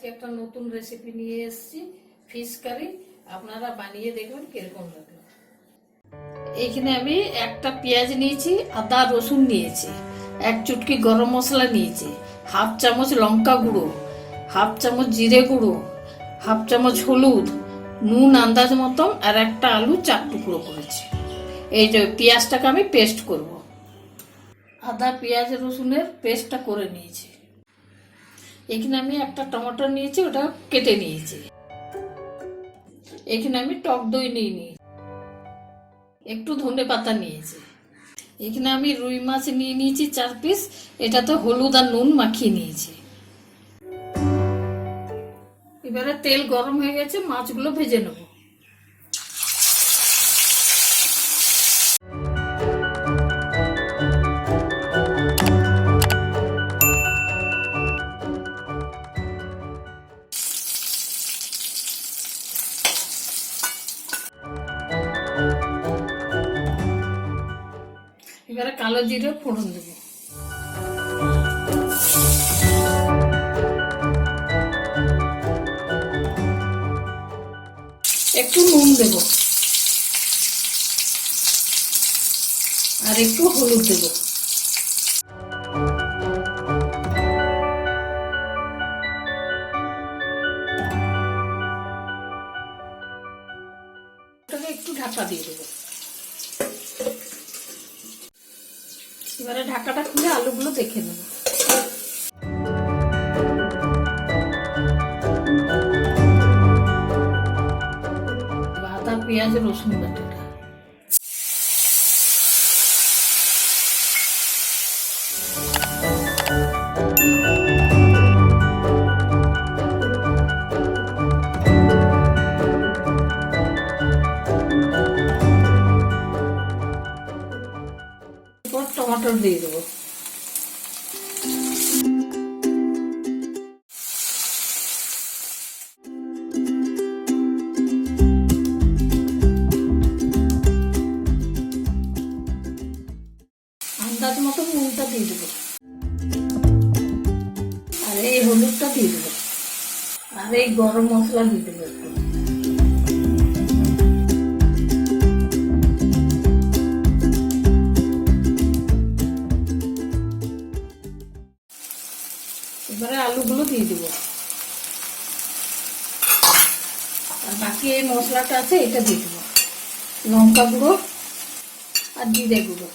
আজকে একটা নতুন রেসিপি নিয়ে এসেছি, ফিশ কারি। আপনারা বানিয়ে দেখবেন কিরকম লাগলো। এইখানে আমি একটা পেঁয়াজ নিয়েছি, আদা রসুন নিয়েছি, এক চুটকি গরম মশলা নিয়েছি, হাফ চামচ লঙ্কা গুঁড়ো, হাফ চামচ জিরে গুঁড়ো, হাফ চামচ হলুদ, নুন আন্দাজ মতন, আর একটা আলু 4 টুকরো করেছি। এই যে পেঁয়াজটাকে আমি পেস্ট করব। আদা পেঁয়াজ রসুনের পেস্টটা করে নিয়েছি। এখানে আমি একটা টমেটো নিয়েছি, ওটা কেটে নিয়েছি। এখানে আমি টক দই নিয়ে নিয়েছি, একটু ধনে পাতা নিয়েছি। এখানে আমি রুই মাছ নিয়ে নিয়েছি 4 পিস, এটাতে হলুদ আর নুন মাখিয়ে নিয়েছি। এবারে তেল গরম হয়ে গেছে, মাছগুলো ভেজে নেব। এবারে কালো জিরে ফোড়ন দেব। একটু নুন দেব আর একটু হলুদ দেব। একটু ঢাকা দিয়ে দেব। এবারে ঢাকাটা খুলে আলুগুলো দেখে নেব। আদা পেঁয়াজ রসুন বাটাটা, টমেটো দিয়ে দেবো। আন্দাজ মতো নুনটা দিয়ে দেবো, আর এই হলুদটা দিয়ে দেবো, আর এই গরম মশলা দিয়ে দেবো একটু। এবারে আলুগুলো দিয়ে দেবো, আর বাকি এই মশলাটা আছে এটা দিয়ে দেবো। লঙ্কা গুঁড়ো আর জিরে গুঁড়ো।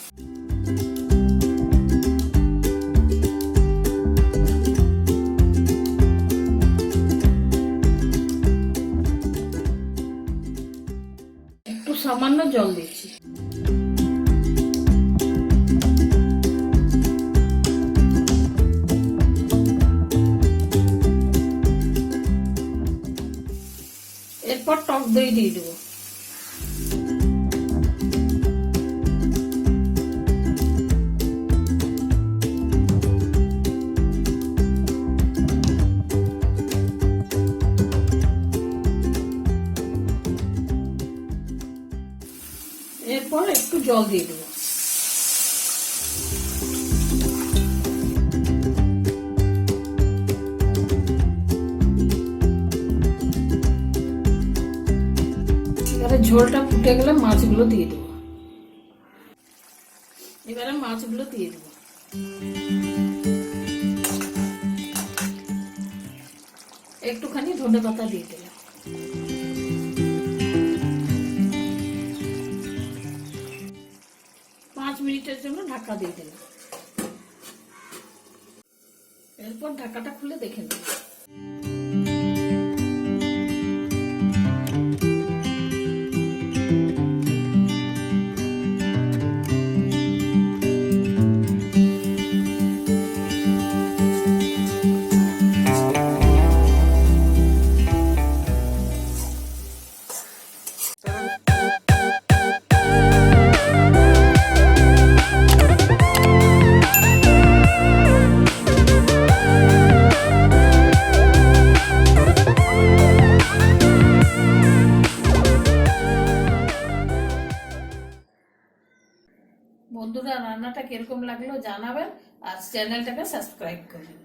একটু সামান্য জল দিচ্ছি। এরপর টক দই দিয়ে দেবো। এরপর একটু জল দিয়ে দেবো। এবারে ঝোলটা ফুটে গেলে মাছগুলো দিয়ে দেবো। এবারে মাছগুলো দিয়ে দেবো। একটুখানি ধনে পাতা দিয়ে দিলাম। মিনিটের জন্য ঢাকা দিয়ে দিলাম। এরপর ঢাকাটা খুলে দেখে নেব। বন্ধুরা, রান্নাটা কিরকম লাগলো জানাবেন, আর চ্যানেলটাকে সাবস্ক্রাইব করবেন।